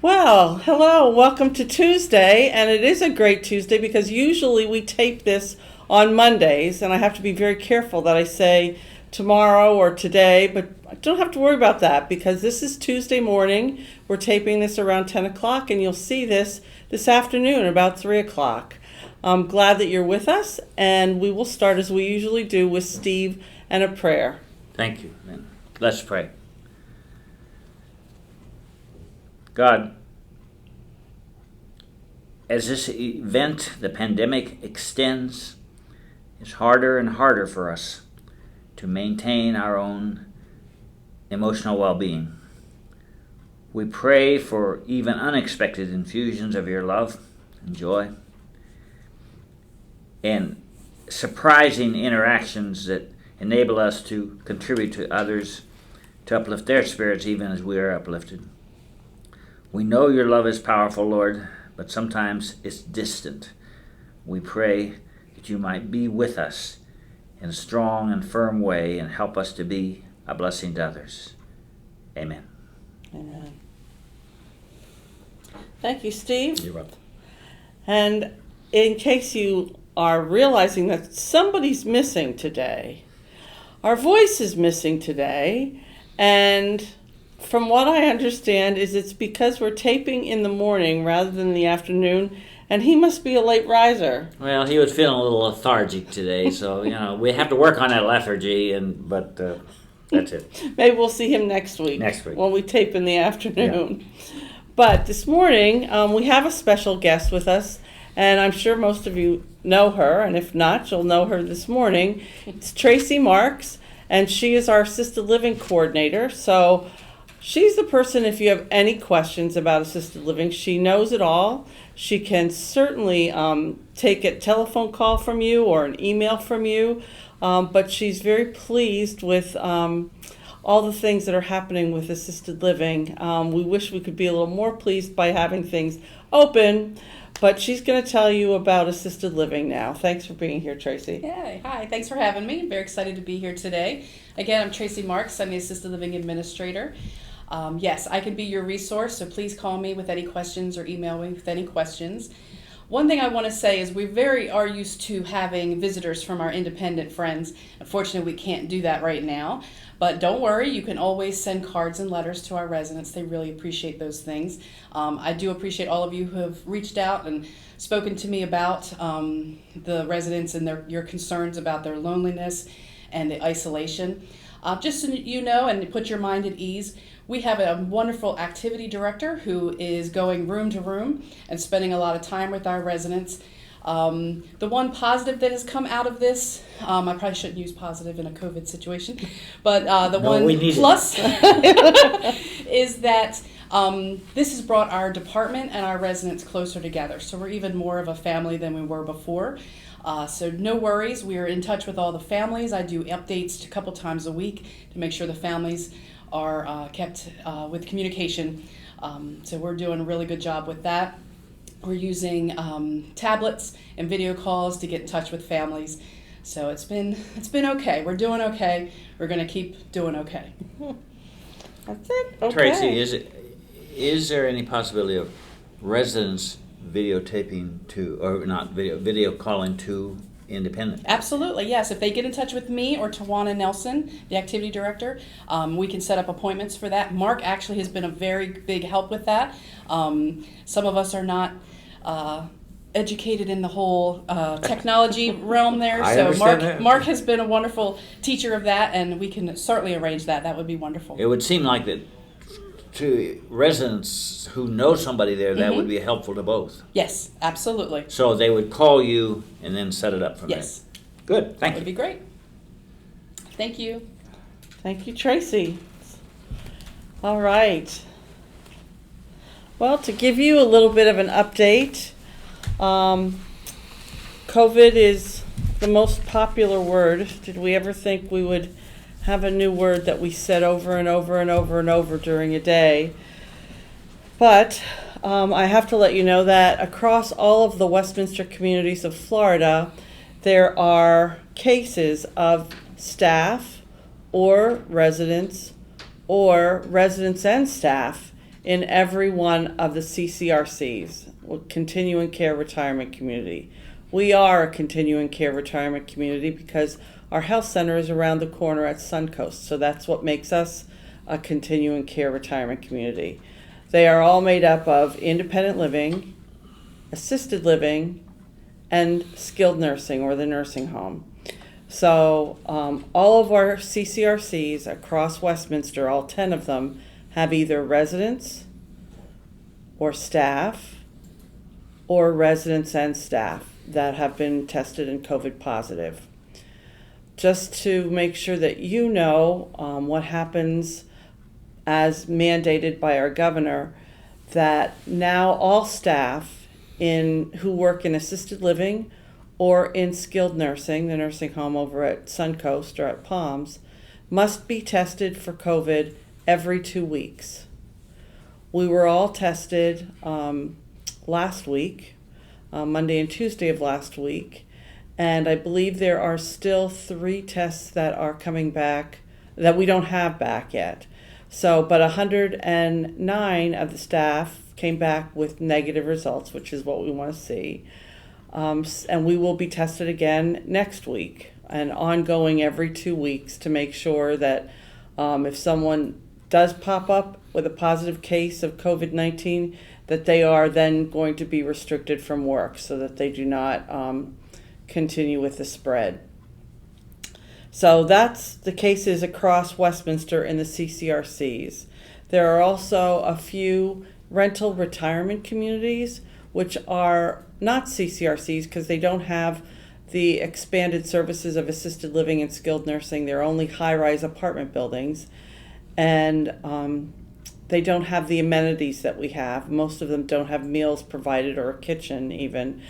Well, hello, welcome to Tuesday, and it is a great Tuesday because usually we tape this on Mondays, and I have to be very careful that I say tomorrow or today, but I don't have to worry about that because this is Tuesday morning. We're taping this around 10 o'clock, and you'll see this afternoon about 3 o'clock. I'm glad that you're with us, and we will start as we usually do with Steve and a prayer. Thank you. Let's pray. God, as this event, the pandemic, extends, it's harder and harder for us to maintain our own emotional well-being. We pray for even unexpected infusions of your love and joy and surprising interactions that enable us to contribute to others, to uplift their spirits even as we are uplifted. We know your love is powerful, Lord, but sometimes it's distant. We pray that you might be with us in a strong and firm way and help us to be a blessing to others. Amen. Amen. Thank you, Steve. You're welcome. And in case you are realizing that somebody's missing today, our voice is missing today, and from what I understand is it's because we're taping in the morning rather than the afternoon, and he must be a late riser. Well, he was feeling a little lethargic today, so we have to work on that lethargy, but that's it. Maybe we'll see him next week. When we tape in the afternoon. Yeah. But this morning we have a special guest with us, and I'm sure most of you know her, and if not, you'll know her this morning. It's Tracy Marks, and she is our assisted living coordinator. So she's the person, if you have any questions about assisted living, she knows it all. She can certainly take a telephone call from you or an email from you, but she's very pleased with all the things that are happening with assisted living. We wish we could be a little more pleased by having things open, but she's going to tell you about assisted living now. Thanks for being here, Tracy. Yeah, hi. Thanks for having me. I'm very excited to be here today. Again, I'm Tracy Marks. I'm the assisted living administrator. Yes, I can be your resource, so please call me with any questions or email me with any questions. One thing I want to say is we are used to having visitors from our independent friends. Unfortunately, we can't do that right now, but don't worry, you can always send cards and letters to our residents. They really appreciate those things. I do appreciate all of you who have reached out and spoken to me about the residents and your concerns about their loneliness and the isolation. Just so you know and put your mind at ease, we have a wonderful activity director who is going room to room and spending a lot of time with our residents. The one positive that has come out of this, I probably shouldn't use positive in a COVID situation, but one plus is that this has brought our department and our residents closer together. So we're even more of a family than we were before. So no worries, we are in touch with all the families. I do updates a couple times a week to make sure the families are kept with communication. So we're doing a really good job with that. We're using tablets and video calls to get in touch with families. So it's been okay. We're doing okay. We're going to keep doing okay. That's it. Okay. Tracy, is there any possibility of residents videotaping to, or not video calling to independent? Absolutely, yes. If they get in touch with me or Tawana Nelson, the activity director, we can set up appointments for that. Mark actually has been a very big help with that. Some of us are not educated in the whole technology realm there, so Mark has been a wonderful teacher of that, and we can certainly arrange that. That would be wonderful. It would seem like that to residents who know somebody there, that would be helpful to both. Yes, absolutely. So they would call you and then set it up from there. Yes. Good, thank you. That would be great. Thank you. Thank you, Tracy. All right. Well, to give you a little bit of an update, COVID is the most popular word. Did we ever think we would have a new word that we said over and over and over and over during a day? But I have to let you know that across all of the Westminster communities of Florida, there are cases of staff or residents and staff in every one of the CCRCs, continuing care retirement community. We are a continuing care retirement community because our health center is around the corner at Suncoast, so that's what makes us a continuing care retirement community. They are all made up of independent living, assisted living, and skilled nursing or the nursing home. So all of our CCRCs across Westminster, all 10 of them, have either residents or staff or residents and staff that have been tested and COVID positive. Just to make sure that you know what happens as mandated by our governor, that now all staff who work in assisted living or in skilled nursing, the nursing home over at Suncoast or at Palms, must be tested for COVID every 2 weeks. We were all tested last week, Monday and Tuesday of last week, and I believe there are still 3 tests that are coming back that we don't have back yet. So, but 109 of the staff came back with negative results, which is what we want to see. And we will be tested again next week and ongoing every 2 weeks to make sure that if someone does pop up with a positive case of COVID-19, that they are then going to be restricted from work so that they do not continue with the spread. So that's the cases across Westminster in the CCRCs. There are also a few rental retirement communities which are not CCRCs because they don't have the expanded services of assisted living and skilled nursing. They're only high-rise apartment buildings, and they don't have the amenities that we have. Most of them don't have meals provided or a kitchen even.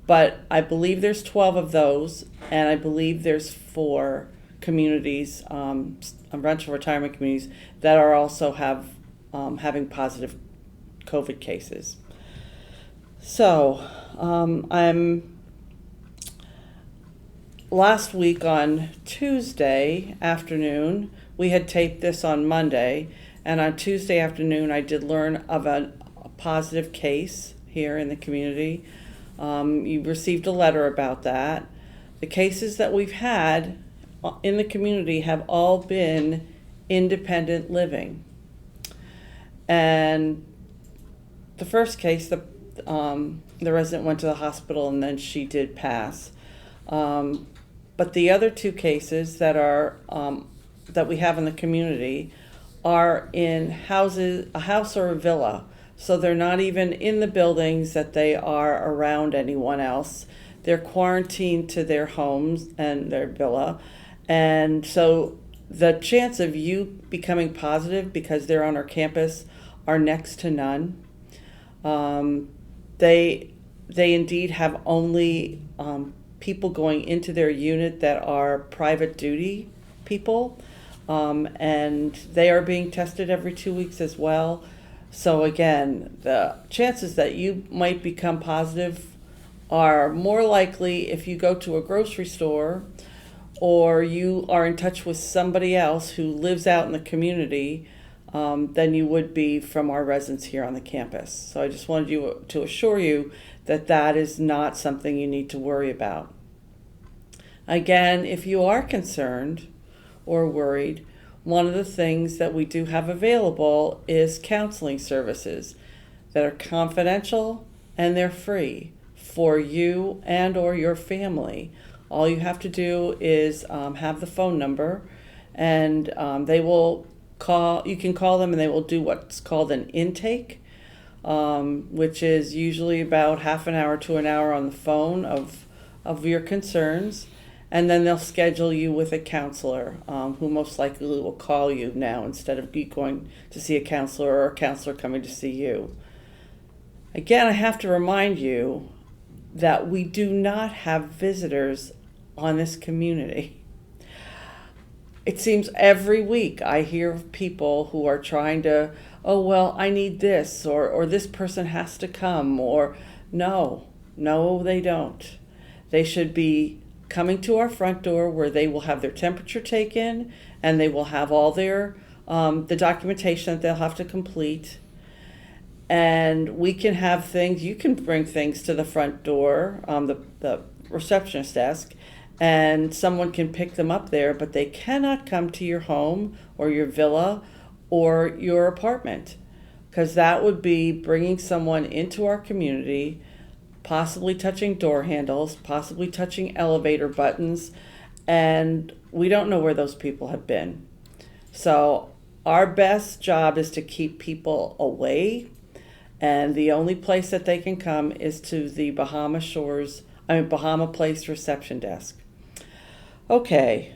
But I believe there's 12 of those, and I believe there's 4 communities, rental retirement communities, that are also having positive COVID cases. So, last week on Tuesday afternoon, we had taped this on Monday, and on Tuesday afternoon I did learn of a positive case here in the community. You received a letter about that. The cases that we've had in the community have all been independent living. And the first case, the resident went to the hospital and then she did pass. But the other 2 cases that are that we have in the community are in a house or a villa. So they're not even in the buildings that they are around anyone else. They're quarantined to their homes and their villa. And so the chance of you becoming positive because they're on our campus are next to none. They indeed have only people going into their unit that are private duty people, and they are being tested every 2 weeks as well. So again, the chances that you might become positive are more likely if you go to a grocery store or you are in touch with somebody else who lives out in the community than you would be from our residents here on the campus. So I just wanted to assure you that that is not something you need to worry about. Again, if you are concerned or worried, one of the things that we do have available is counseling services that are confidential and they're free for you and or your family. All you have to do is have the phone number, and they will call. You can call them and they will do what's called an intake, which is usually about half an hour to an hour on the phone of your concerns. And then they'll schedule you with a counselor who most likely will call you now instead of you going to see a counselor or a counselor coming to see you. Again, I have to remind you that we do not have visitors on this community. It seems every week I hear of people who are trying to, oh, well, I need this, or this person has to come, or no, they don't. They should be coming to our front door where they will have their temperature taken and they will have all their the documentation that they'll have to complete, and we can have things, you can bring things to the front door, the receptionist desk, and someone can pick them up there, but they cannot come to your home or your villa or your apartment, because that would be bringing someone into our community, possibly touching door handles, possibly touching elevator buttons, and we don't know where those people have been. So our best job is to keep people away, and the only place that they can come is to the Bahama Place reception desk. Okay,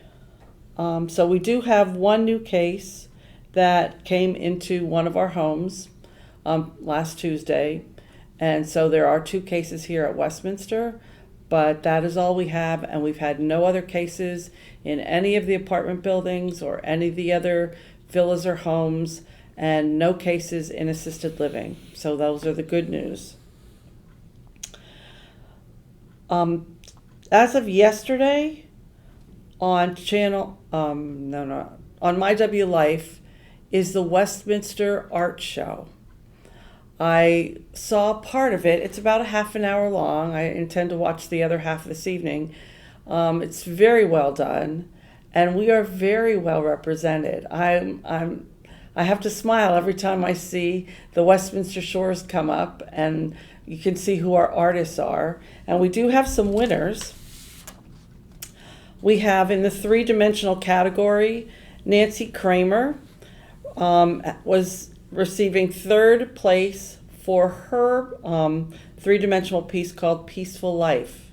so we do have one new case that came into one of our homes last Tuesday, and so there are 2 cases here at Westminster, but that is all we have, and we've had no other cases in any of the apartment buildings or any of the other villas or homes, and no cases in assisted living. So those are the good news. As of yesterday, on on My W Life is the Westminster Art Show. I saw part of it. It's about a half an hour long. I intend to watch the other half this evening. It's very well done, and we are very well represented. I have to smile every time I see the Westminster Shores come up, and you can see who our artists are. And we do have some winners. We have in the 3-dimensional category, Nancy Kramer was receiving 3rd place for her 3-dimensional piece called Peaceful Life.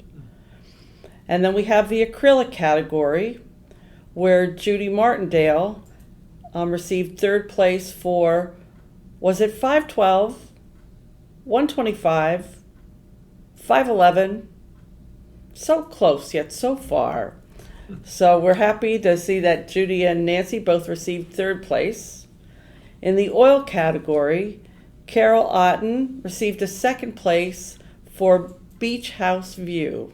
And then we have the acrylic category, where Judy Martindale received 3rd place for, was it 512, 125, 511? So close yet so far. So we're happy to see that Judy and Nancy both received 3rd place. In the oil category, Carol Otten received a 2nd place for Beach House View.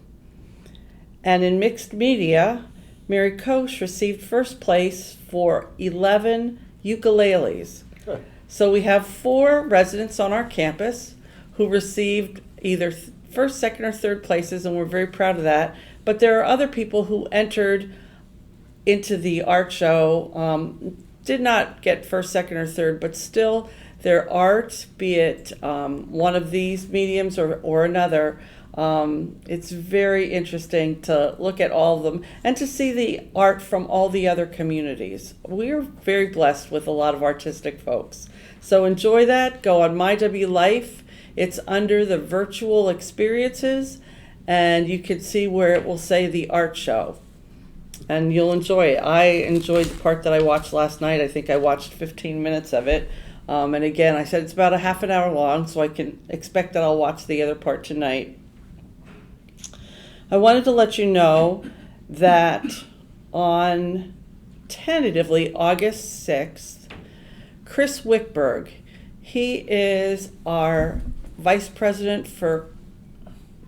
And in mixed media, Mary Koch received 1st place for 11 ukuleles. Good. So we have 4 residents on our campus who received either 1st, 2nd, or 3rd places, and we're very proud of that. But there are other people who entered into the art show, did not get 1st, 2nd, or 3rd, but still their art, be it one of these mediums or another, it's very interesting to look at all of them and to see the art from all the other communities. We are very blessed with a lot of artistic folks. So enjoy that. Go on My W Life. It's under the virtual experiences, and you can see where it will say the art show. And you'll enjoy it. I enjoyed the part that I watched last night. I think I watched 15 minutes of it. And again, I said it's about a half an hour long, so I can expect that I'll watch the other part tonight. I wanted to let you know that on tentatively August 6th, Chris Wickberg, he is our Vice President for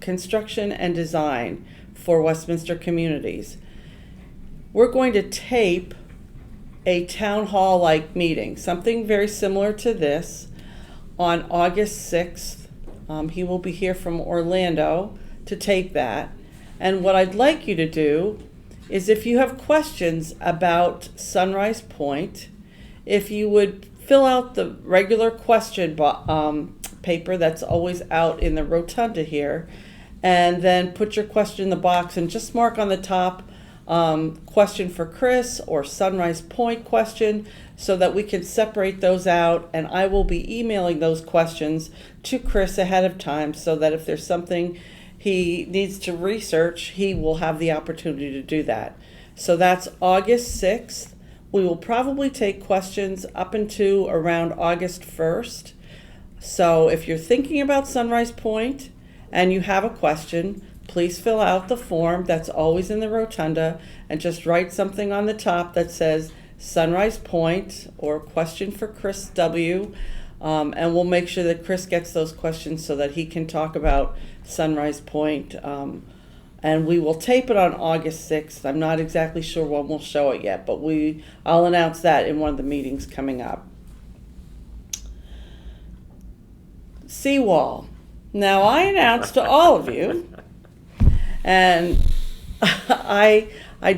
Construction and Design for Westminster Communities. We're going to tape a town hall-like meeting, something very similar to this, on August 6th. He will be here from Orlando to tape that. And what I'd like you to do is, if you have questions about Sunrise Point, if you would fill out the regular question paper that's always out in the rotunda here, and then put your question in the box and just mark on the top question for Chris or Sunrise Point question, so that we can separate those out, and I will be emailing those questions to Chris ahead of time, so that if there's something he needs to research, he will have the opportunity to do that. So that's August 6th. We will probably take questions up into around August 1st. So if you're thinking about Sunrise Point and you have a question, please fill out the form that's always in the rotunda and just write something on the top that says Sunrise Point or question for Chris W. And we'll make sure that Chris gets those questions so that he can talk about Sunrise Point. And we will tape it on August 6th. I'm not exactly sure when we'll show it yet, but I'll announce that in one of the meetings coming up. seawall. Now, I announced to all of you, and I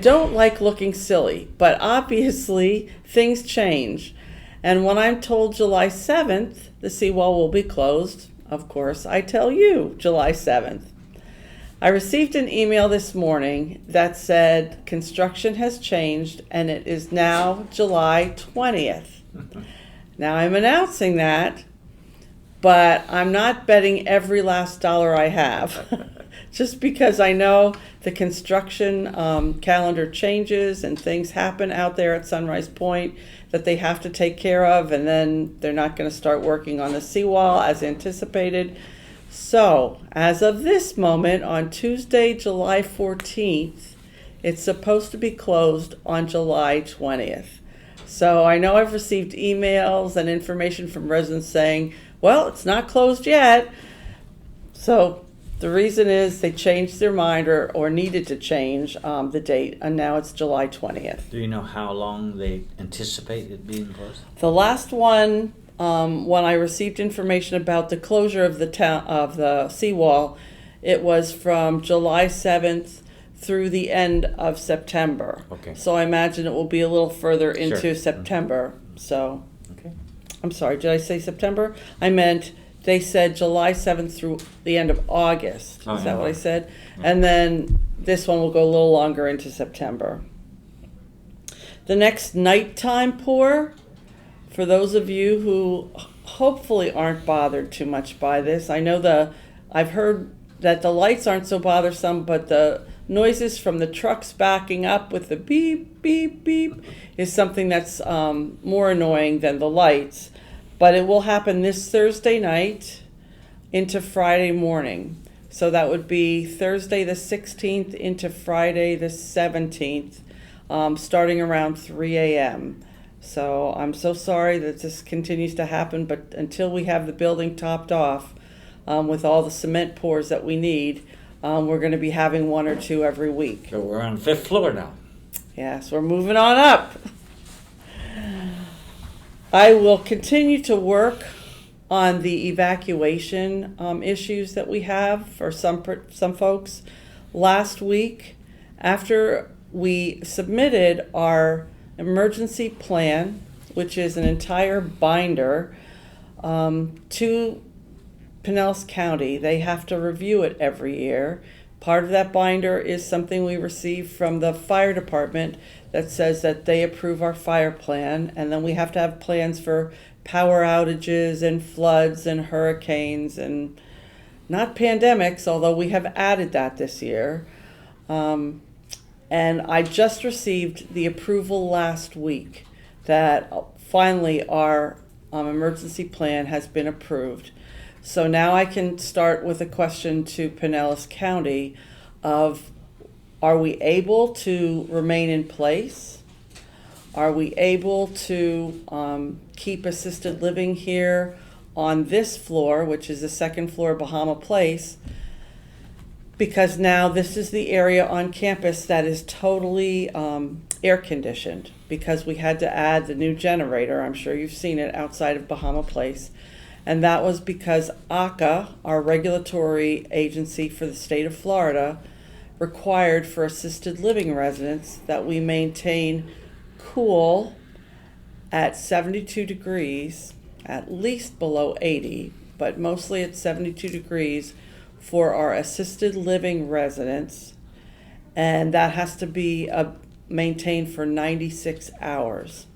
don't like looking silly, but obviously things change. And when I'm told July 7th, the seawall will be closed, of course, I tell you July 7th. I received an email this morning that said construction has changed and it is now July 20th. Now I'm announcing that, but I'm not betting every last dollar I have. Just because I know the construction calendar changes and things happen out there at Sunrise Point that they have to take care of, and then they're not going to start working on the seawall as anticipated. So, as of this moment, on Tuesday, July 14th, it's supposed to be closed on July 20th. So I know I've received emails and information from residents saying, well, it's not closed yet. So the reason is they changed their mind or needed to change the date, and now it's July 20th. Do you know how long they anticipate it being closed? The last one, when I received information about the closure of the seawall, it was from July 7th through the end of September. Okay. So I imagine it will be a little further into Sure. September. So, Okay. I'm sorry, did I say September? I meant they said July 7th through the end of August. Oh, Is that yeah. what I said? And then this one will go a little longer into September. The next nighttime pour, for those of you who hopefully aren't bothered too much by this, I've heard that the lights aren't so bothersome, but the noises from the trucks backing up with the beep, beep, beep is something that's more annoying than the lights. But it will happen this Thursday night into Friday morning. So that would be Thursday the 16th into Friday the 17th, starting around 3 a.m. So I'm so sorry that this continues to happen, but until we have the building topped off with all the cement pours that we need, we're going to be having one or two every week. So we're on the 5th floor now. Yes, we're moving on up. I will continue to work on the evacuation issues that we have for some folks. Last week, after we submitted our emergency plan, which is an entire binder, to Pinellas County, they have to review it every year. Part of that binder is something we receive from the fire department that says that they approve our fire plan, and then we have to have plans for power outages and floods and hurricanes and not pandemics, although we have added that this year. And I just received the approval last week that finally our emergency plan has been approved. So now I can start with a question to Pinellas County of, are we able to remain in place? Are we able to keep assisted living here on this floor, which is the second floor Bahama Place? Because now this is the area on campus that is totally air conditioned, because we had to add the new generator. I'm sure you've seen it outside of Bahama Place. And that was because ACA, our regulatory agency for the state of Florida, required for assisted living residents that we maintain cool at 72 degrees, at least below 80, but mostly at 72 degrees for our assisted living residents. And that has to be maintained for 96 hours.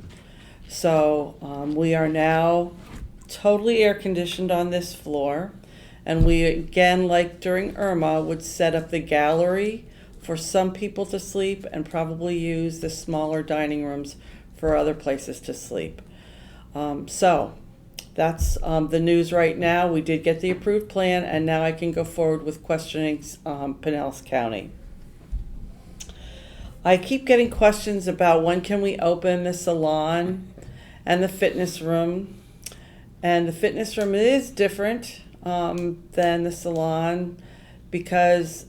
So we are now totally air conditioned on this floor, and we again, like during Irma, would set up the gallery for some people to sleep and probably use the smaller dining rooms for other places to sleep. So that's the news right now. We did get the approved plan, and now I can go forward with questioning Pinellas County. I keep getting questions about when can we open the salon and the fitness room. And the fitness room is different than the salon because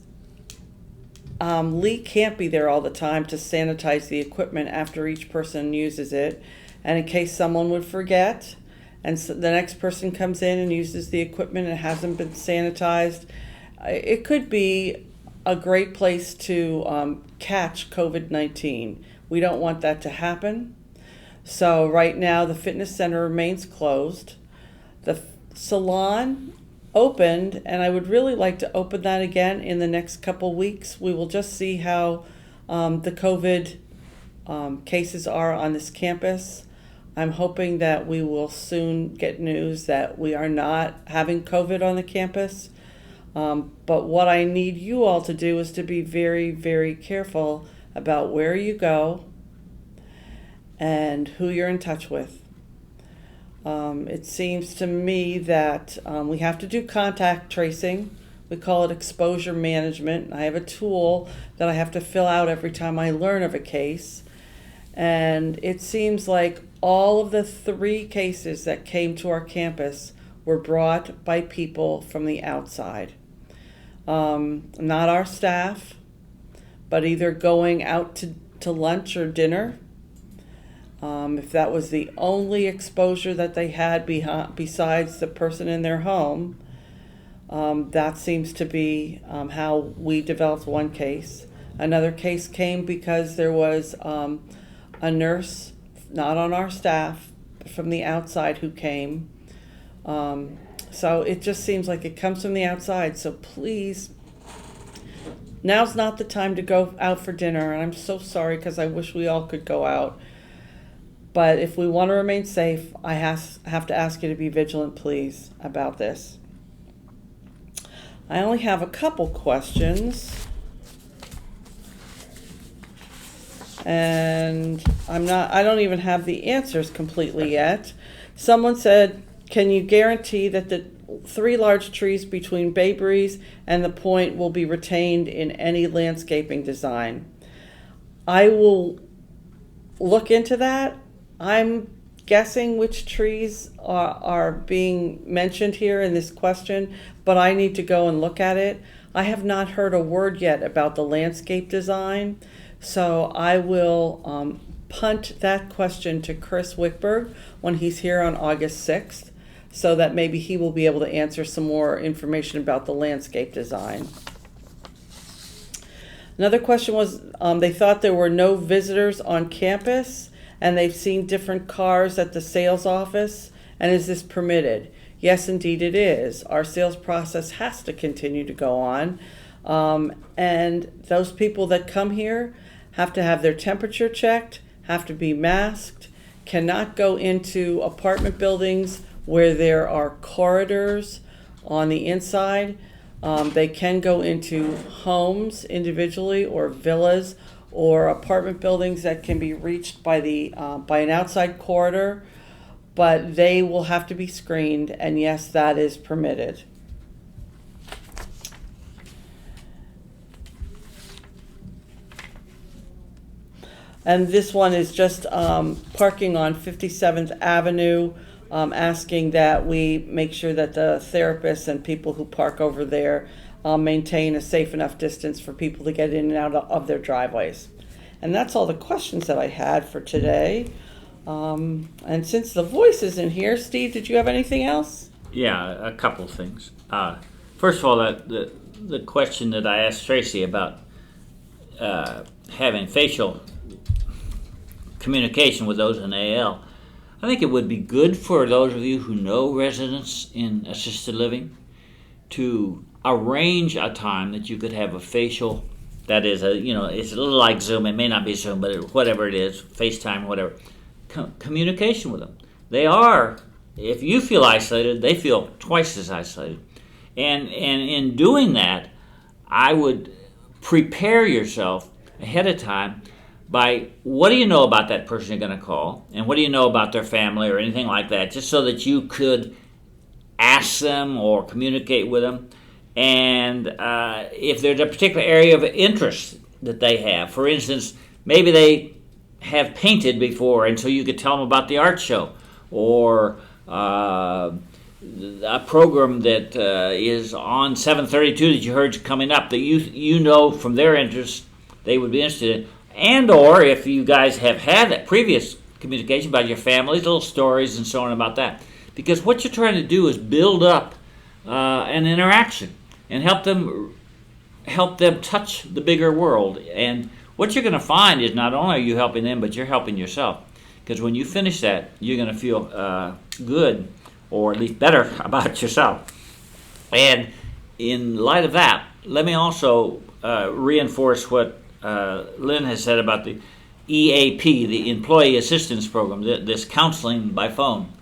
Lee can't be there all the time to sanitize the equipment after each person uses it, and in case someone would forget. and so the next person comes in and uses the equipment and it hasn't been sanitized, it could be a great place to catch COVID-19. We don't want that to happen. So right now the fitness center remains closed. The salon opened, and I would really like to open that again in the next couple weeks. We will just see how the COVID cases are on this campus. I'm hoping that we will soon get news that we are not having COVID on the campus. But what I need you all to do is to be very, very careful about where you go and who you're in touch with. It seems to me that we have to do contact tracing. We call it exposure management. I have a tool that I have to fill out every time I learn of a case. And it seems like all of the 3 cases that came to our campus were brought by people from the outside. Not our staff, but either going out to lunch or dinner. If that was the only exposure that they had besides the person in their home, that seems to be how we developed one case. Another case came because there was a nurse, not on our staff, from the outside who came. So it just seems like it comes from the outside. So please, now's not the time to go out for dinner. And I'm so sorry because I wish we all could go out. But if we want to remain safe, I have to ask you to be vigilant, please, about this. I only have a couple questions. And I don't even have the answers completely yet. Someone said, can you guarantee that the 3 large trees between Bayberry's and the point will be retained in any landscaping design? I will look into that. I'm guessing which trees are being mentioned here in this question, but I need to go and look at it. I have not heard a word yet about the landscape design, so I will punt that question to Chris Wickberg when he's here on August 6th, so that maybe he will be able to answer some more information about the landscape design. Another question was, they thought there were no visitors on campus, and they've seen different cars at the sales office, and is this permitted? Yes, indeed it is. Our sales process has to continue to go on, and those people that come here have to have their temperature checked, have to be masked, cannot go into apartment buildings where there are corridors on the inside. They can go into homes individually or villas or apartment buildings that can be reached by an outside corridor, but they will have to be screened, and yes, that is permitted. And this one is just parking on 57th Avenue, asking that we make sure that the therapists and people who park over there maintain a safe enough distance for people to get in and out of their driveways. And that's all the questions that I had for today. And since the voice is in here, Steve, did you have anything else? Yeah, a couple things. First of all, the question that I asked Tracy about having facial communication with those in AL, I think it would be good for those of you who know residents in assisted living to arrange a time that you could have a facial, that is, it's a little like Zoom. It may not be Zoom, but whatever it is, FaceTime, whatever, communication with them. They are, if you feel isolated, they feel twice as isolated. And in doing that, I would prepare yourself ahead of time by what do you know about that person you're going to call, and what do you know about their family or anything like that, just so that you could ask them or communicate with them. And if there's a particular area of interest that they have, for instance, maybe they have painted before, and so you could tell them about the art show, or a program that is on 732 that you heard coming up that you know from their interest they would be interested in. And or if you guys have had that previous communication about your families, little stories and so on about that. because what you're trying to do is build up an interaction and help them touch the bigger world. And what you're going to find is not only are you helping them, but you're helping yourself. Because when you finish that, you're going to feel good, or at least better about yourself. And in light of that, let me also reinforce what Lynn has said about the EAP, the Employee Assistance Program, this counseling by phone.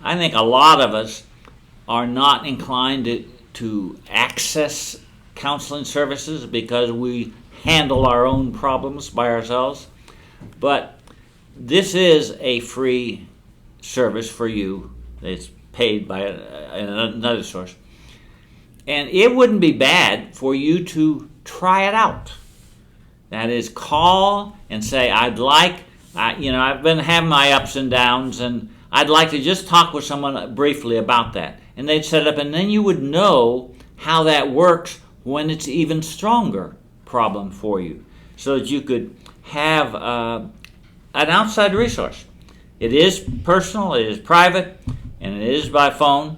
I think a lot of us are not inclined to access counseling services because we handle our own problems by ourselves. But this is a free service for you. It's paid by another source. And it wouldn't be bad for you to try it out. That is, call and say, I've been having my ups and downs, and I'd like to just talk with someone briefly about that. And they'd set it up, and then you would know how that works when it's even stronger problem for you, so that you could have an outside resource. It is personal, it is private, and it is by phone.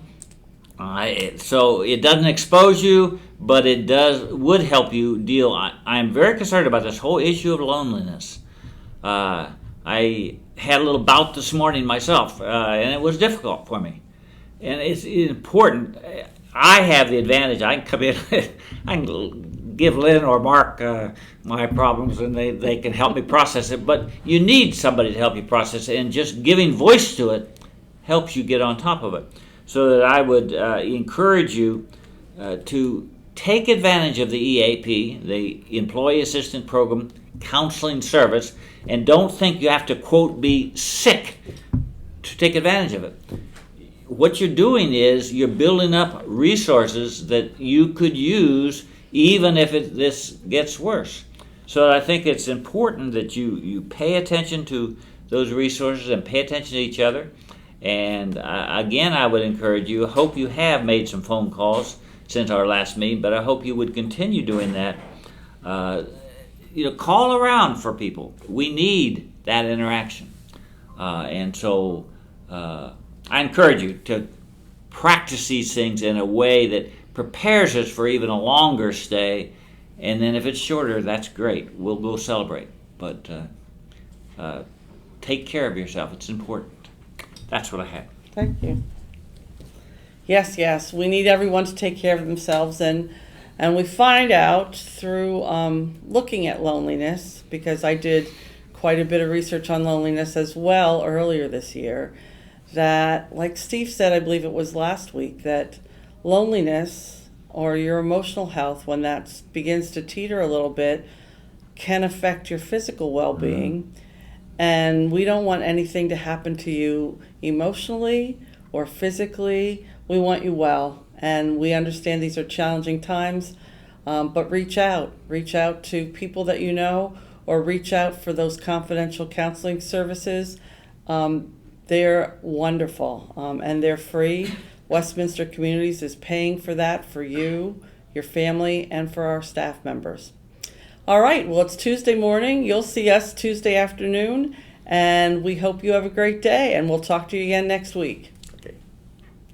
So it doesn't expose you, but it would help you deal. I am very concerned about this whole issue of loneliness. I had a little bout this morning myself, and it was difficult for me. And it's important. I have the advantage. I can come in, I can give Lynn or Mark my problems, and they can help me process it. But you need somebody to help you process it, and just giving voice to it helps you get on top of it. So that I would encourage you to take advantage of the EAP, the Employee Assistance Program counseling service, and don't think you have to, quote, be sick to take advantage of it. What you're doing is you're building up resources that you could use even if this gets worse. So I think it's important that you pay attention to those resources and pay attention to each other. And again, I would encourage you, I hope you have made some phone calls since our last meeting, but I hope you would continue doing that. Call around for people. We need that interaction. And so I encourage you to practice these things in a way that prepares us for even a longer stay. And then if it's shorter, that's great. We'll go celebrate. But take care of yourself. It's important. That's what I had. Thank you. Yes, we need everyone to take care of themselves, and we find out through looking at loneliness, because I did quite a bit of research on loneliness as well earlier this year, that, like Steve said, I believe it was last week, that loneliness or your emotional health, when that begins to teeter a little bit, can affect your physical well-being. Mm-hmm. And we don't want anything to happen to you emotionally or physically. We want you well. And we understand these are challenging times, but reach out. Reach out to people that you know, or reach out for those confidential counseling services. They're wonderful, and they're free. Westminster Communities is paying for that for you, your family, and for our staff members. All right, well, it's Tuesday morning. You'll see us Tuesday afternoon, and we hope you have a great day, and we'll talk to you again next week.